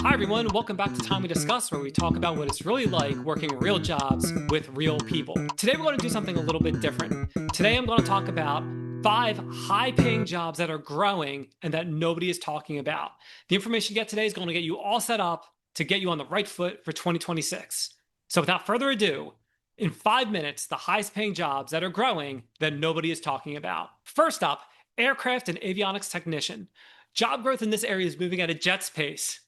Hi, everyone. Welcome back to Time We Discuss, where we talk about what it's really like working real jobs with real people. Today, we're going to do something a little bit different. Today, I'm going to talk about 5 high paying jobs that are growing and that nobody is talking about. The information you get today is going to get you all set up to get you on the right foot for 2026. So, without further ado, in 5 minutes, the highest paying jobs that are growing that nobody is talking about. First up, aircraft and avionics technician. Job growth in this area is moving at a jet's pace.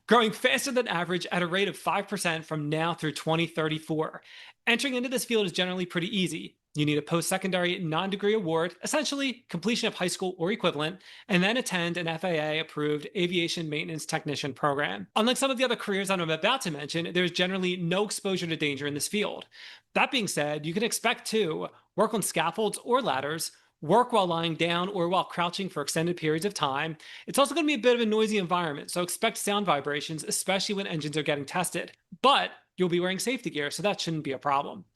Growing faster than average at a rate of 5% from now through 2034. Entering into this field is generally pretty easy. You need a post secondary non degree award, essentially completion of high school or equivalent, and then attend an FAA approved aviation maintenance technician program. Unlike some of the other careers I'm about to mention, there's generally no exposure to danger in this field. That being said, you can expect to work on scaffolds or ladders, work while lying down or while crouching for extended periods of time. It's also going to be a bit of a noisy environment, so expect sound vibrations, especially when engines are getting tested. But you'll be wearing safety gear, so that shouldn't be a problem.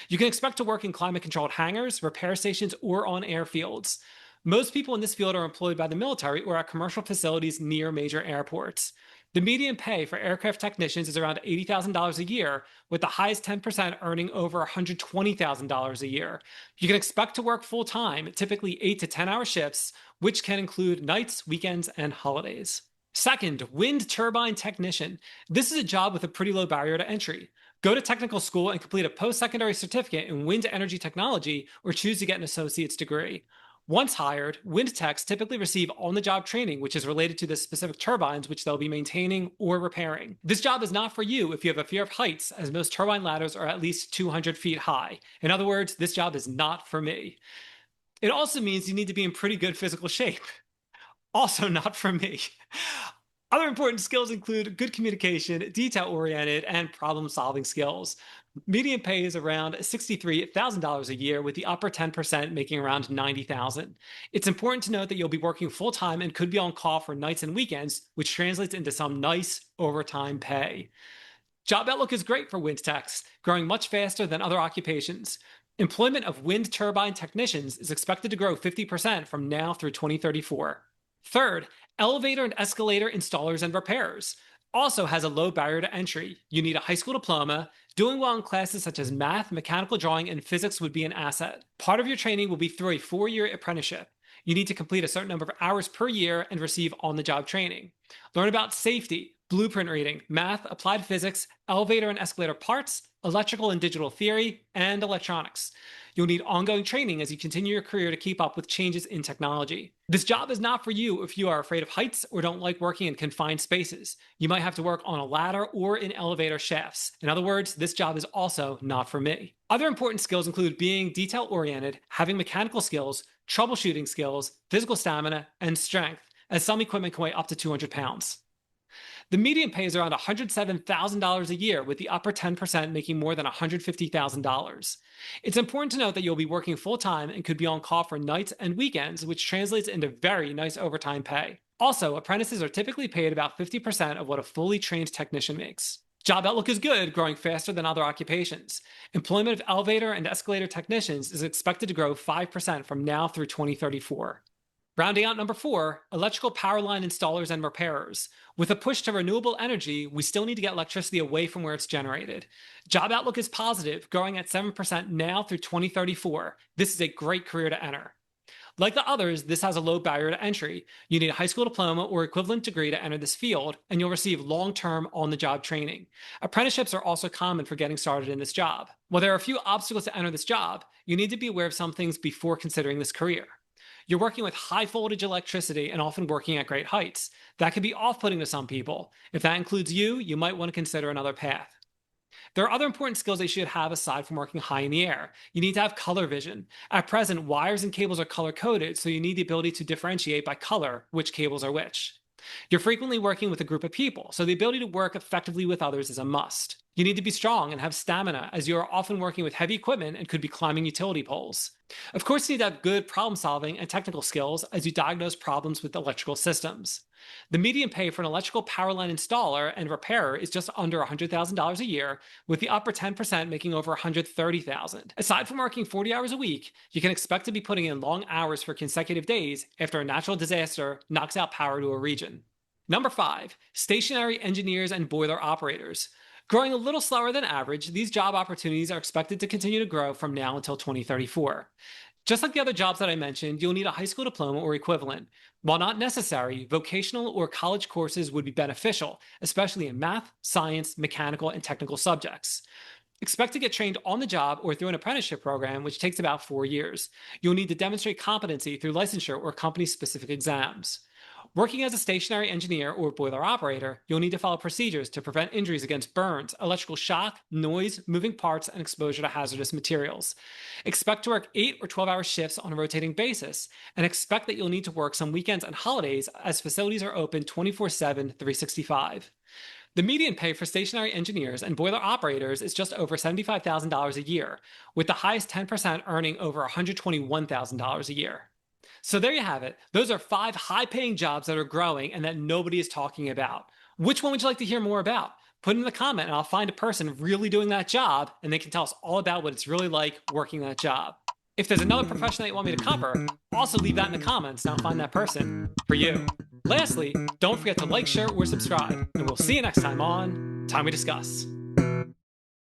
You can expect to work in climate controlled hangars, repair stations, or on airfields. Most people in this field are employed by the military or at commercial facilities near major airports. The median pay for aircraft technicians is around $80,000 a year, with the highest 10% earning over $120,000 a year. You can expect to work full time, typically 8 to 10-hour shifts, which can include nights, weekends, and holidays. Second, wind turbine technician. This is a job with a pretty low barrier to entry. Go to technical school and complete a post secondary certificate in wind energy technology or choose to get an associate's degree. Once hired, wind techs typically receive on the job training, which is related to the specific turbines which they'll be maintaining or repairing. This job is not for you if you have a fear of heights, as most turbine ladders are at least 200 feet high. In other words, this job is not for me. It also means you need to be in pretty good physical shape. Also, not for me. Other important skills include good communication, detail oriented, and problem solving skills. Median pay is around $63,000 a year, with the upper 10% making around $90,000. It's important to note that you'll be working full time and could be on call for nights and weekends, which translates into some nice overtime pay. Job outlook is great for wind techs, growing much faster than other occupations. Employment of wind turbine technicians is expected to grow 50% from now through 2034. Third, elevator and escalator installers and repairers. Also has a low barrier to entry. You need a high school diploma. Doing well in classes such as math, mechanical drawing, and physics would be an asset. Part of your training will be through a 4-year apprenticeship. You need to complete a certain number of hours per year and receive on the job training. Learn about safety, blueprint reading, math, applied physics, elevator and escalator parts, electrical and digital theory, and electronics. You'll need ongoing training as you continue your career to keep up with changes in technology. This job is not for you if you are afraid of heights or don't like working in confined spaces. You might have to work on a ladder or in elevator shafts. In other words, this job is also not for me. Other important skills include being detail oriented, having mechanical skills, troubleshooting skills, physical stamina, and strength, as some equipment can weigh up to 200 pounds. The median pay is around $107,000 a year, with the upper 10% making more than $150,000. It's important to note that you'll be working full time and could be on call for nights and weekends, which translates into very nice overtime pay. Also, apprentices are typically paid about 50% of what a fully trained technician makes. Job outlook is good, growing faster than other occupations. Employment of elevator and escalator technicians is expected to grow 5% from now through 2034. Rounding out number 4, electrical power line installers and repairers. With a push to renewable energy, we still need to get electricity away from where it's generated. Job outlook is positive, growing at 7% now through 2034. This is a great career to enter. Like the others, this has a low barrier to entry. You need a high school diploma or equivalent degree to enter this field, and you'll receive long-term on-the-job training. Apprenticeships are also common for getting started in this job. While there are a few obstacles to enter this job, you need to be aware of some things before considering this career. You're working with high voltage electricity and often working at great heights. That can be off-putting to some people. If that includes you, you might want to consider another path. There are other important skills they should have aside from working high in the air. You need to have color vision. At present, wires and cables are color coded, so you need the ability to differentiate by color which cables are which. You're frequently working with a group of people, so the ability to work effectively with others is a must. You need to be strong and have stamina, as you are often working with heavy equipment and could be climbing utility poles. Of course, you need to have good problem solving and technical skills as you diagnose problems with electrical systems. The median pay for an electrical power line installer and repairer is just under $100,000 a year, with the upper 10% making over $130,000. Aside from working 40 hours a week, you can expect to be putting in long hours for consecutive days after a natural disaster knocks out power to a region. Number 5, stationary engineers and boiler operators. Growing a little slower than average, these job opportunities are expected to continue to grow from now until 2034. Just like the other jobs that I mentioned, you'll need a high school diploma or equivalent. While not necessary, vocational or college courses would be beneficial, especially in math, science, mechanical, and technical subjects. Expect to get trained on the job or through an apprenticeship program, which takes about 4 years. You'll need to demonstrate competency through licensure or company specific exams. Working as a stationary engineer or boiler operator, you'll need to follow procedures to prevent injuries against burns, electrical shock, noise, moving parts, and exposure to hazardous materials. Expect to work 8 or 12-hour shifts on a rotating basis, and expect that you'll need to work some weekends and holidays as facilities are open 24/7, 365. The median pay for stationary engineers and boiler operators is just over $75,000 a year, with the highest 10% earning over $121,000 a year. So there you have it. Those are 5 high paying jobs that are growing and that nobody is talking about. Which one would you like to hear more about? Put it in the comment and I'll find a person really doing that job and they can tell us all about what it's really like working that job. If there's another profession that you want me to cover, also leave that in the comments and I'll find that person for you. Lastly, don't forget to like, share, or subscribe, and we'll see you next time on Time We Discuss.